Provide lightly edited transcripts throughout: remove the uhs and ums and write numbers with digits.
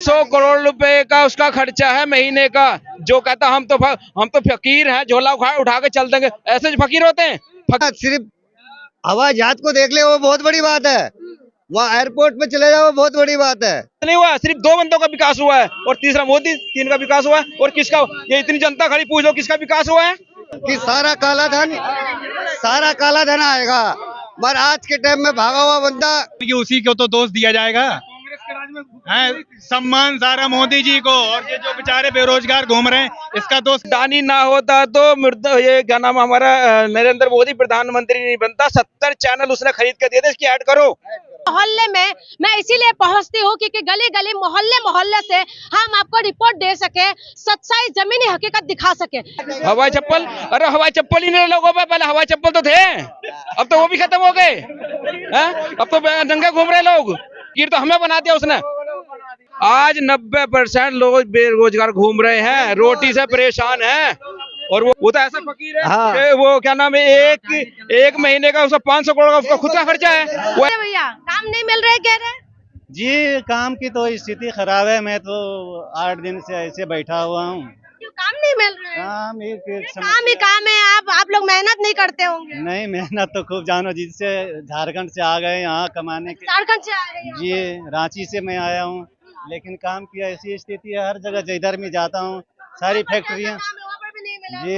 500 करोड़ रुपए का उसका खर्चा है महीने का। जो कहता हम तो फकीर हैं, झोला उठा के चल देंगे, ऐसे जो फकीर होते हैं। सिर्फ हवाई जहाज को देख ले वो बहुत बड़ी बात है, वहाँ एयरपोर्ट पे चले जाओ बहुत बड़ी बात है। नहीं हुआ, सिर्फ 2 बंदों का विकास हुआ है और तीसरा मोदी, 3 का विकास हुआ है। और किसका? ये इतनी जनता खड़ी, पूछ लो किसका विकास हुआ है? कि सारा काला धन आएगा, पर आज के टाइम में भागा हुआ बंदा उसी को तो दोष दिया जाएगा। है सम्मान सारा मोदी जी को, और ये जो बेचारे बेरोजगार घूम रहे हैं इसका दोष। अडानी ना होता तो ये क्या नाम, हमारा नरेंद्र मोदी प्रधानमंत्री नहीं बनता। 70 चैनल उसने खरीद के दिए थे, इसकी ऐड करो। मोहल्ले में मैं इसीलिए पहुंचती हूँ क्योंकि गली गली मोहल्ले से हम आपको रिपोर्ट दे सके, सच्चाई जमीनी हकीकत दिखा सके। हवाई चप्पल, अरे हवाई चप्पल ही नहीं लोगों पे, पहले हवाई चप्पल तो थे, अब तो वो भी खत्म हो गए हैं। अब तो नंगे घूम रहे लोग। कीर तो हमें बना दिया उसने। आज 90% लोग बेरोजगार घूम रहे हैं, रोटी से परेशान हैं। और वो तो ऐसा फकीर है। हाँ। वो क्या नाम है, एक महीने का उसका 500 करोड़ का उसका खुद का खर्चा है। भैया काम नहीं मिल रहे कह रहे? जी काम की तो स्थिति खराब है। मैं तो 8 दिन से ऐसे बैठा हुआ हूँ। क्यों काम नहीं मिल रहे? काम काम ही काम है। आप लोग मेहनत नहीं करते होंगे? नहीं, मेहनत तो खूब जानो, जिससे झारखंड से आ गए यहाँ कमाने के। झारखंड से आए हैं? जी रांची से मैं आया हूँ, लेकिन काम की ऐसी स्थिति है, हर जगह जिधर भी जाता हूँ सारी फैक्ट्रियाँ। जी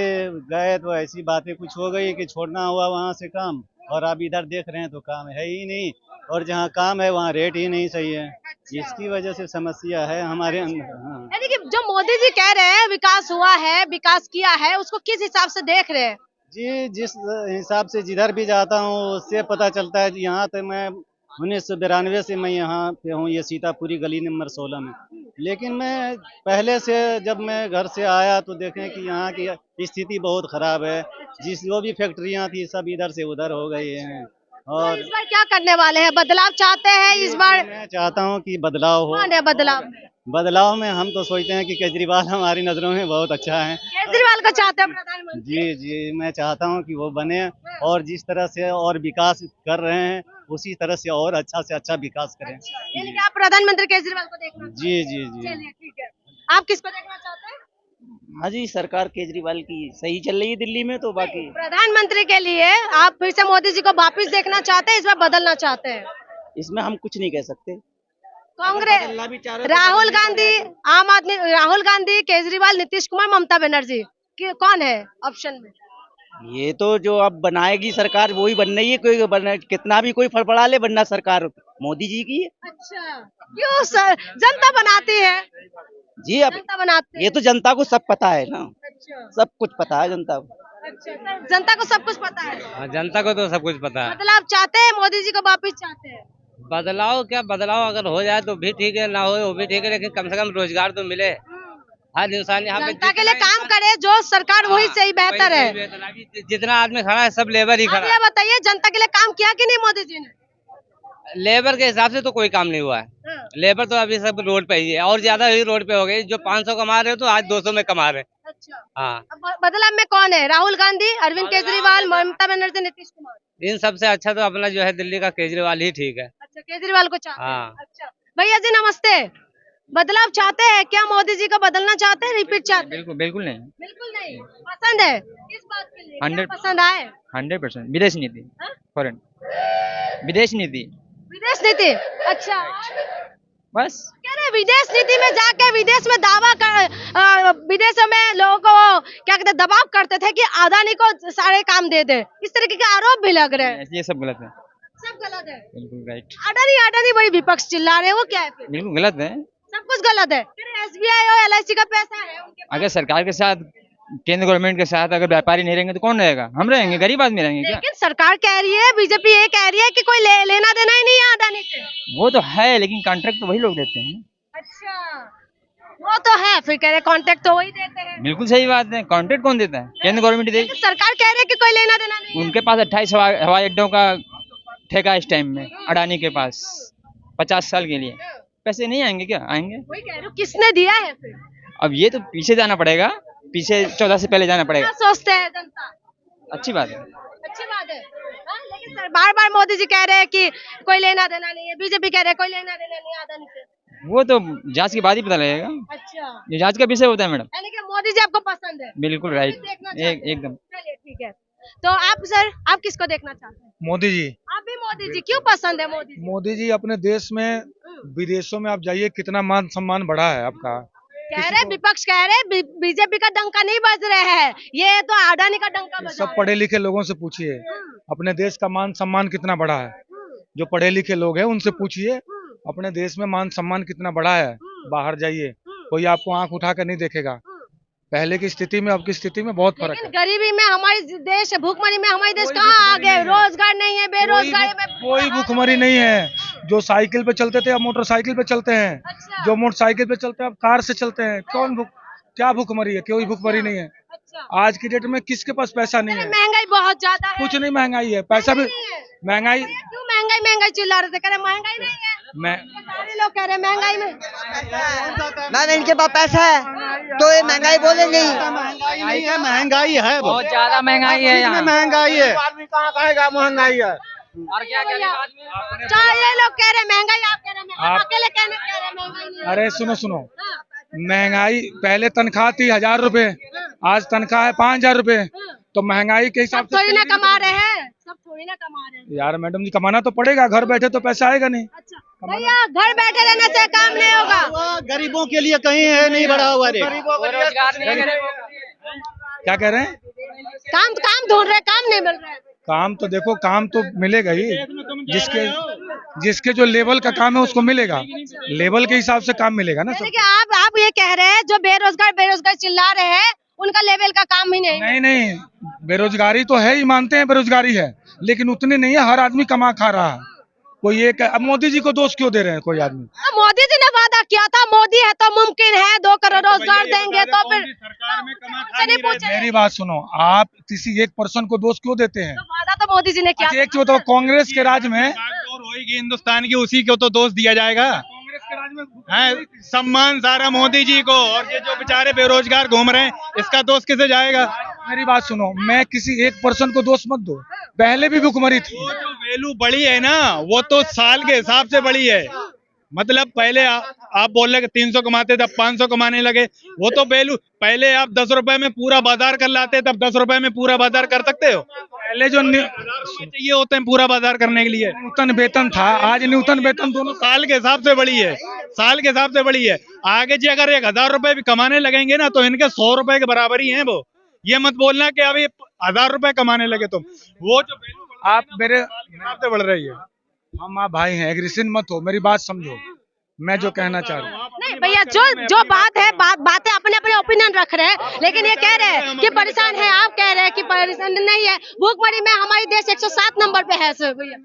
गए तो ऐसी बातें कुछ हो गई कि छोड़ना हुआ वहाँ से काम, और अब इधर देख रहे हैं तो काम है ही नहीं, और जहाँ काम है वहाँ रेट ही नहीं सही है। इसकी वजह से समस्या है हमारे अंदर। हाँ। यानी कि जो मोदी जी कह रहे हैं विकास हुआ है, विकास किया है, उसको किस हिसाब से देख रहे हैं? जी जिस हिसाब से जिधर भी जाता हूँ उससे पता चलता है। यहाँ तो मैं 1992 से मैं यहाँ पे हूँ, ये सीतापुरी गली नंबर 16 में। लेकिन मैं पहले से जब मैं घर से आया तो देखें कि यहाँ की स्थिति बहुत खराब है। जो भी फैक्ट्रियाँ थी सब इधर से उधर हो गई हैं। और तो इस बार क्या करने वाले हैं? बदलाव चाहते हैं इस बार? मैं चाहता हूँ कि बदलाव हो। कौन है बदलाव? बदलाव में हम तो सोचते हैं कि केजरीवाल हमारी नजरों में बहुत अच्छा है। केजरीवाल को चाहते हैं प्रधानमंत्री? जी मैं चाहता हूँ कि वो बने, और जिस तरह से और विकास कर रहे हैं उसी तरह से और अच्छा से अच्छा विकास करें। यानी कि आप प्रधानमंत्री केजरीवाल को देखना चाहते हैं? जी चलिए ठीक है। आप किसको देखना चाहते हैं? हाँ जी, सरकार केजरीवाल की सही चल रही है दिल्ली में, तो बाकी प्रधानमंत्री के लिए आप फिर से मोदी जी को वापिस देखना चाहते हैं, इस बार बदलना चाहते हैं? इसमें हम कुछ नहीं कह सकते। कांग्रेस, राहुल गांधी, आम आदमी, राहुल गांधी, केजरीवाल, नीतीश कुमार, ममता बनर्जी, कौन है ऑप्शन में? ये तो जो अब बनाएगी सरकार वही बन रही है। कोई कितना भी कोई फड़फड़ा ले, बनना सरकार मोदी जी की है। अच्छा, क्यों सर? जनता बनाती है जी। अब जनता बनाती ये तो जनता को सब पता है ना। अच्छा सब कुछ पता है जनता को। अच्छा, सर जनता को सब कुछ पता है। हाँ, जनता को तो सब कुछ पता है। मतलब आप चाहते हैं मोदी जी को वापिस चाहते हैं? बदलाव क्या, बदलाव अगर हो जाए तो भी ठीक है, ना हो वो भी ठीक है, लेकिन कम से कम रोजगार तो मिले। हर इंसान यहाँ पे जनता के लिए काम करे, जो सरकार वही सही बेहतर है। अभी जितना आदमी खड़ा है सब लेबर ही आप खड़ा ये है। बताइए जनता के लिए काम किया कि नहीं मोदी जी ने? लेबर के हिसाब से तो कोई काम नहीं हुआ है। हाँ। लेबर तो अभी सब रोड पे ही है, और ज्यादा ही रोड पे हो गई। जो 500 कमा रहे हो तो आज 200 में कमा रहे। अच्छा, हाँ, अब बदलाव में कौन है? राहुल गांधी, अरविंद केजरीवाल, ममता बनर्जी, नीतीश कुमार? इन सबसे अच्छा तो अपना जो है दिल्ली का केजरीवाल ही ठीक है। अच्छा, केजरीवाल को चाहते हैं। हाँ। अच्छा भैया जी नमस्ते। बदलाव चाहते हैं क्या? मोदी जी को बदलना चाहते हैं, रिपीट चाहते हैं? बिल्कुल नहीं। बिल्कुल नहीं। पसंद है किस बात के लिए? क्या 100 पसंद आए? 100% विदेश नीति। हाँ? फॉरेन विदेश नीति विदेश नीति। अच्छा, बस। कह रहे विदेश नीति में जाके विदेश में दावा कर, विदेशों में लोगों को क्या कहते हैं, दबाव करते थे कि अदानी को सारे काम दे दे, इस तरीके के आरोप भी लग रहे हैं। ये सब गलत है। सब गलत है। बिल्कुल राइट। अडानी बड़ी विपक्ष चिल्ला रहे हैं, वो क्या है फिर? बिल्कुल गलत है। सब कुछ गलत है। SBI और LIC का पैसा है उनके पास। अगर सरकार के साथ, केंद्र गवर्नमेंट के साथ अगर व्यापारी नहीं रहेंगे तो कौन रहेगा? हम रहेंगे, गरीब आदमी रहेंगे क्या? लेकिन सरकार कह रही है, बीजेपी ये कह रही है कि कोई लेना देना ही नहीं है अडानी से। वो तो है, लेकिन कॉन्ट्रैक्ट तो वही लोग देते हैं। अच्छा, वो तो है, फिर कह रहे कॉन्ट्रैक्ट तो वही देते हैं। बिल्कुल सही बात है, कॉन्ट्रैक्ट कौन देता है? केंद्र गवर्नमेंट देगी। लेकिन सरकार कह रही है कि कोई लेना देना नहीं है। उनके पास 28 हवाई अड्डों का ठेका इस टाइम में, अडानी के पास 50 साल के लिए। पैसे नहीं आएंगे क्या? आएंगे। वही कह रही हूँ, किसने दिया है फिर? अब ये तो पीछे जाना पड़ेगा, पीछे 14 से पहले जाना पड़ेगा। क्या सोचते हैं जनता? अच्छी बात है। अच्छी बात है। हाँ, लेकिन सर बार बार मोदी जी कह रहे हैं कि कोई लेना देना नहीं है, बीजेपी कह रहे हैं कोई लेना देना नहीं है अडानी से। वो तो जांच के बाद ही पता लगेगा। अच्छा, ये जांच का विषय होता है मैडम। यानी कि मोदी जी आपको पसंद है? बिल्कुल राइट, देखना चाहते हैं। एकदम। चलिए ठीक है। तो आप सर, आप किसको देखना चाहते हैं? मोदी जी। आप भी मोदी जी, क्यों पसंद है मोदी जी? मोदी जी अपने देश में, विदेशों में आप जाइए, कितना मान सम्मान बढ़ा है आपका। कह रहे विपक्ष कह रहे बीजेपी का डंका नहीं बज रहा है, ये तो अडानी का डंका बजा सब रहा है। पढ़े लिखे लोगों से पूछिए अपने देश का मान सम्मान कितना बढ़ा है। जो पढ़े लिखे लोग हैं उनसे पूछिए अपने देश में मान सम्मान कितना बढ़ा है। बाहर जाइए, कोई आपको आंख उठा कर नहीं देखेगा। पहले की स्थिति में अब की स्थिति में बहुत फर्क लेकिन है। गरीबी में हमारी देश, भूखमरी में हमारी देश कहाँ आगे? रोजगार नहीं है, बेरोजगारी में कोई भूखमरी नहीं है। जो साइकिल पे चलते थे अब मोटरसाइकिल पे चलते हैं। अच्छा। जो मोटरसाइकिल पे चलते हैं अब कार से चलते हैं। क्या भूखमरी है? कोई भूखमरी नहीं है। अच्छा। आज की डेट में किसके पास पैसा नहीं है? महंगाई बहुत ज्यादा है। कुछ नहीं महंगाई है, पैसा भी महंगाई। क्यों महंगाई महंगाई चिल्ला रहे थे? कह रहे महंगाई नहीं है। सारे लोग कह रहे महंगाई में। मैम इनके पास पैसा है तो ये महंगाई बोलेंगे ही। महंगाई नहीं है, महंगाई है, बहुत ज्यादा महंगाई है यहाँ। महंगाई है। आदमी कहाँ कहेगा महंगाई है? और क्या ये लोग कह रहे महंगाई, आप कह रहे महंगाई, अकेले कह रहे महंगाई नहीं है। अरे सुनो, महंगाई पहले तनख्वाह थी 1000 रुपए, आज तनख्वाह है 5000 रुपए। तो महंगाई के हिसाब सब थोड़ी ना कमा रहे हैं, सब थोड़ी ना कमा रहे हैं। यार मैडम जी, कमाना तो पड़ेगा, घर बैठे तो पैसा आएगा नहीं। अच्छा भैया, घर बैठे रहने से काम नहीं होगा। गरीबों के लिए कहीं है नहीं बढ़ा हुआ रे। रोजगार नहीं है। क्या कह रहे हैं? काम ढूंढ रहे, काम नहीं मिल रहा है। काम तो देखो, काम तो मिलेगा ही। जिसके जो लेवल का काम है उसको मिलेगा, लेवल के हिसाब से काम मिलेगा ना। यानी कि आप ये कह रहे हैं जो बेरोजगार चिल्ला रहे हैं उनका लेवल का काम ही नहीं। नहीं, बेरोजगारी तो है ही, मानते हैं बेरोजगारी है, लेकिन उतनी नहीं है। हर आदमी कमा खा रहा है। कोई एक, अब मोदी जी को दोष क्यों दे रहे हैं कोई आदमी? मोदी जी ने वादा किया था, मोदी है तो मुमकिन है 2 करोड़ रोजगार देंगे, तो फिर सरकार में उनसे नहीं पूछे। मेरी बात सुनो, आप किसी एक पर्सन को दोष क्यों देते हैं? तो वादा तो मोदी जी ने किया अच्छा, एक चीज बताओ, कांग्रेस के राज में होगी हिंदुस्तान की, उसी को तो दोष दिया जाएगा। कांग्रेस के राज में सम्मान सारा मोदी जी को, और ये जो बेचारे बेरोजगार घूम रहे हैं इसका दोष किसे जाएगा? मेरी बात सुनो, मैं किसी एक पर्सन को दोष मत दो। पहले भी भुखमरी थी। वो जो वैल्यू बढ़ी है ना, वो तो साल के हिसाब से बढ़ी है। मतलब पहले आप बोल रहे 300 कमाते थे, अब 500 कमाने लगे। वो तो वैल्यू, पहले आप 10 रुपए में पूरा बाजार कर लाते, तब 10 रुपए में पूरा बाजार कर सकते हो। पहले जो चाहिए होते हैं पूरा बाजार करने के लिए, न्यूनतम वेतन था, आज न्यूनतम वेतन दोनों साल के हिसाब से बढ़ी है। साल के हिसाब से बढ़ी है। आगे जी अगर 1000 रुपए भी कमाने लगेंगे ना, तो इनके 100 रुपए के बराबर ही है। वो ये मत बोलना कि अभी 1000 रुपए कमाने लगे तुम। वो जो आप मेरे हिसाब से बढ़ रही है। हम आप भाई हैं, एग्रेसिव मत हो, मेरी बात समझो, मैं जो कहना चाह रहा हूँ। नहीं भैया, जो बात है, बातें अपने अपने ओपिनियन रख रहे हैं, लेकिन ये कह रहे हैं कि परेशान है, आप कह रहे हैं कि परेशान नहीं है। भूखमरी में हमारी देश 107 नंबर पे है सर भैया।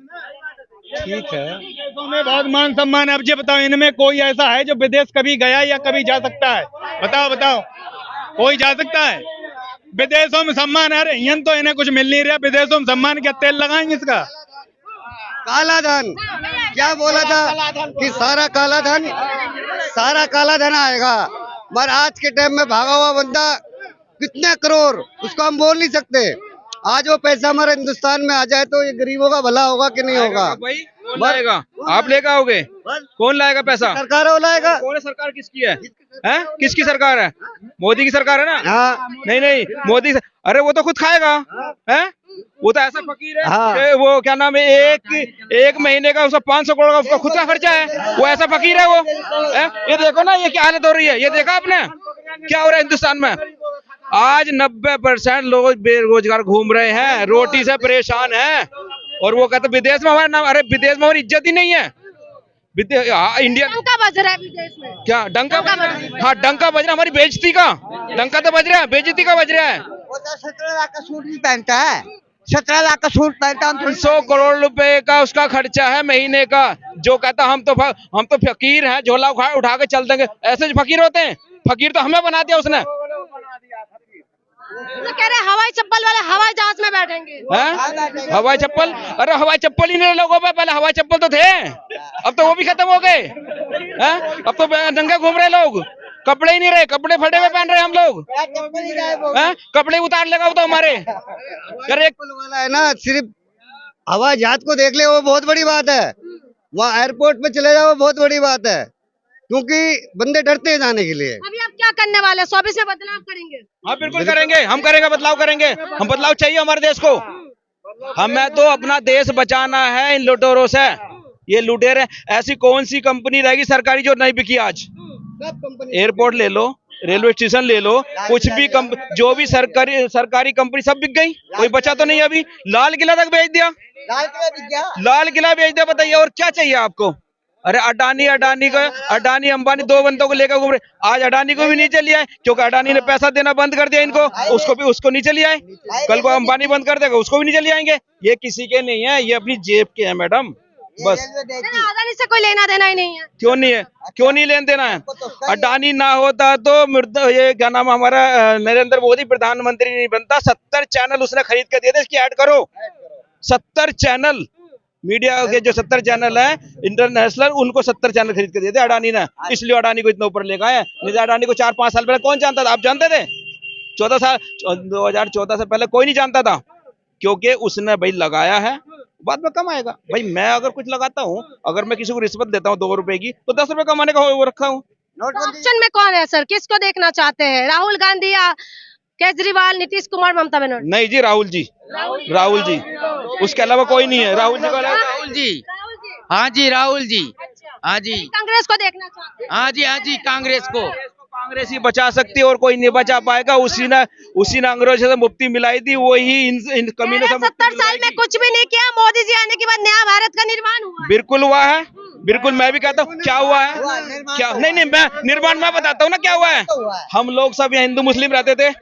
ठीक है, विदेशों में बहुत मान सम्मान है। अब ये बताओ, इनमें कोई ऐसा है जो विदेश कभी गया या कभी जा सकता है? बताओ, कोई जा सकता है? विदेशों में सम्मान है। अरे यहाँ तो इन्हें कुछ मिल नहीं रहा, विदेशों में सम्मान क्या तेल लगाएंगे इसका? काला धन, क्या बोला था कि सारा काला धन आएगा, मगर आज के टाइम में भागा हुआ बंदा कितने करोड़, उसको हम बोल नहीं सकते। आज वो पैसा हमारे हिंदुस्तान में आ जाए तो ये गरीबों का भला होगा कि नहीं होगा? भाई कौन लाएगा? आप लेकर आओगे? कौन लाएगा पैसा? सरकार वो लाएगा। कौन है? सरकार किसकी है? हैं? किसकी सरकार है? मोदी की सरकार है ना? हाँ, नहीं मोदी अरे वो तो खुद खाएगा। हैं? वो तो ऐसा फकीर है हाँ। कि वो क्या नाम है, एक महीने का उसका 500 करोड़ का उसका खुद का खर्चा है। वो ऐसा फकीर है वो। ये देखो ना, ये क्या हालत हो रही है, ये देखा आपने क्या हो रहा है हिंदुस्तान में? आज 90% लोग बेरोजगार घूम रहे हैं, रोटी से परेशान हैं, और वो कहते विदेश में हमारा नाम। अरे विदेश में हमारी इज्जत ही नहीं है। इंडिया डंका बज रहा है विदेश में। क्या डंका बज रहा है? हाँ, डंका बज रहा है, हमारी बेइज्जती का डंका तो बज रहा है, बेइज्जती का बज रहा है। वो तो 17 लाख का सूट भी पहनता है, 17 लाख का सूट पहनता है। 300 करोड़ रुपए का उसका खर्चा है महीने का। जो कहता हम तो फकीर हैं, झोला उठा के चल देंगे। ऐसे जो फकीर होते हैं, फकीर तो हमें बना दिया उसने। तो कह रहे हवाई चप्पल वाले हवाई जहाज में बैठेंगे। हैं? हवाई चप्पल? अरे हवाई चप्पल ही नहीं लोगों पे, पहले हवाई चप्पल तो थे, अब तो वो भी खत्म हो गए। हैं? अब तो नंगे घूम रहे लोग, कपड़े ही नहीं रहे, कपड़े फटे हुए पहन रहे हम लोग। हैं? कपड़े उतार लेगा वो तो हमारे। अरे एक वाला है ना, सिर्फ हवाई जहाज को देख ले वो बहुत बड़ी बात है, वहाँ एयरपोर्ट पे चले जाओ वो बहुत बड़ी बात है, क्योंकि बंदे डरते हैं जाने के लिए। अभी आप क्या करने वाले हैं? 24 में बदलाव करेंगे? हाँ बिल्कुल करेंगे, हम करेंगे, बदलाव करेंगे। हम बदलाव चाहिए हमारे देश को। हमें तो अपना देश बचाना है इन लुटेरों से। ये लुटेरे, ऐसी कौन सी कंपनी रहेगी सरकारी जो नहीं बिकी आज? एयरपोर्ट ले लो, रेलवे स्टेशन ले लो, कुछ भी जो भी सरकारी कंपनी सब बिक गई, कोई बचा तो नहीं। अभी लाल किला तक बेच दिया, लाल किला बेच दिया। बताइए और क्या चाहिए आपको? अरे अडानी अंबानी दो बंदों को लेकर घूम रहे। आज अडानी को भी नीचे लिया है क्योंकि अडानी ने पैसा देना बंद कर दिया इनको, उसको नीचे लिया है। कल को अंबानी बंद कर देगा, उसको भी नीचे ले आएंगे। ये किसी के नहीं है, ये अपनी जेब के है मैडम, बस। अदानी से कोई लेना देना ही नहीं है। क्यों नहीं है? क्यों नहीं लेन देना है? अडानी ना होता तो ये क्या नाम, हमारा नरेंद्र मोदी प्रधानमंत्री नहीं बनता। 70 चैनल उसने खरीद के दिए थे, इसकी ऐड करो। 70 चैनल मीडिया के जो 70 चैनल है इंटरनेशनल, उनको 70 चैनल खरीद के दिए थे अडानी ने। इसलिए अडानी को इतना ऊपर लेकर आए। नहीं तो अडानी को 4-5 साल पहले कौन जानता था? आप जानते थे? 2014 से पहले कोई नहीं जानता था, क्योंकि उसने भाई लगाया है, बाद में कम आएगा। भाई मैं अगर कुछ लगाता हूँ, अगर मैं किसी को रिश्वत देता हूँ 2 रुपए की, तो 10 रुपए कमाने का वो रखा हूँ। ऑप्शन में कौन है सर? किसको देखना चाहते हैं? राहुल गांधी या केजरीवाल, नीतीश कुमार, ममता बनर्जी? नहीं जी, राहुल जी, उसके अलावा कोई नहीं है। राहुल जी, हाँ जी, राहुल जी, हाँ जी, कांग्रेस को देखना चाहते हैं? हाँ जी, कांग्रेस को। कांग्रेस ही बचा सकती है और कोई नहीं बचा पाएगा। उसी ने अंग्रेजों से मुक्ति मिलाई थी, वही इन कमीनों से 70 साल में कुछ भी नहीं किया। मोदी जी आने के बाद नया भारत का निर्माण हुआ। बिल्कुल हुआ है, बिल्कुल। मैं भी कहता हूँ क्या हुआ है, क्या नहीं, मैं निर्माण मैं बताता हूँ ना क्या हुआ है। हम लोग सब यहाँ हिंदू मुस्लिम रहते थे,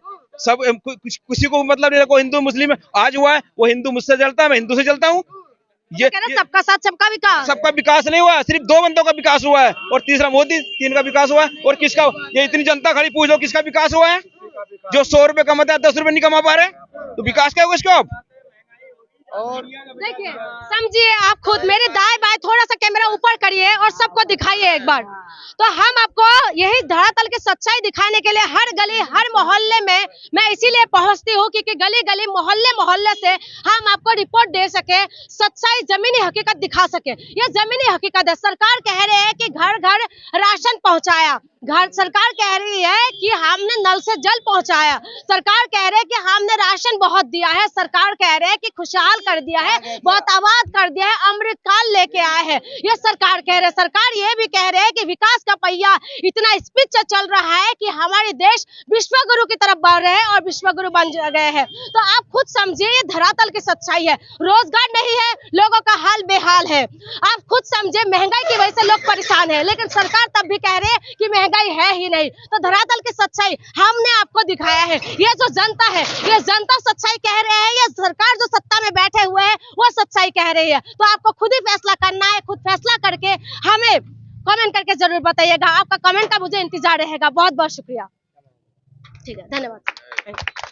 सब किसी को मतलब नहीं, कोई हिंदू मुस्लिम आज हुआ है, वो हिंदू मुझसे जलता है, मैं हिंदू से जलता हूँ। ये सबका साथ सबका विकास। सबका विकास नहीं हुआ, सिर्फ 2 बंदों का विकास हुआ है, और तीसरा मोदी, 3 का विकास हुआ है। और किसका? ये इतनी जनता खड़ी, पूछ लो किसका विकास हुआ है? जो 100 रुपए कमाता है 10 रुपए नहीं कमा पा रहे, तो विकास क्या होगा इसका? अब और देखिए, समझिए आप खुद, मेरे दाएं बाएं थोड़ा सा कैमरा ऊपर करिए और सबको दिखाइए एक बार। तो हम आपको यही धरातल की सच्चाई दिखाने के लिए हर गली हर मोहल्ले में मैं इसीलिए पहुंचती हूँ, क्योंकि गली गली मोहल्ले से हम आपको रिपोर्ट दे सके, सच्चाई जमीनी हकीकत दिखा सके। ये जमीनी हकीकत है। सरकार कह रहे हैं कि घर घर राशन पहुंचाया, सरकार कह रही है कि हमने नल से जल पहुंचाया, सरकार कह रहे हैं कि हमने राशन बहुत दिया है, सरकार कह रहे हैं कि खुशहाल कर दिया है, बहुत आबाद कर दिया है, अमृतकाल लेके आए हैं, ये सरकार कह रहे हैं। सरकार ये भी कह रहे हैं कि विकास का पहिया इतना स्पीड से चल रहा है कि हमारे देश विश्व गुरु की तरफ बढ़ रहे हैं और विश्व गुरु बन गए हैं। तो आप खुद समझिए, ये धरातल की सच्चाई है। रोजगार नहीं है, लोगों का हाल बेहाल है। आप खुद समझिए, महंगाई की वजह से लोग परेशान है, लेकिन सरकार तब भी कह रहे हैं कि महंगाई है ही नहीं। तो धरातल की सच्चाई हमने आपको दिखाया है। ये जो जनता है, ये जनता सच्चाई कह रहे हैं, ये सरकार जो सत्ता में बैठे हुए हैं वो सच्चाई कह रही है। तो आपको खुद ही फैसला करना है, खुद फैसला करके हमें कमेंट करके जरूर बताइएगा। आपका कमेंट का मुझे इंतजार रहेगा। बहुत बहुत शुक्रिया। ठीक है, धन्यवाद।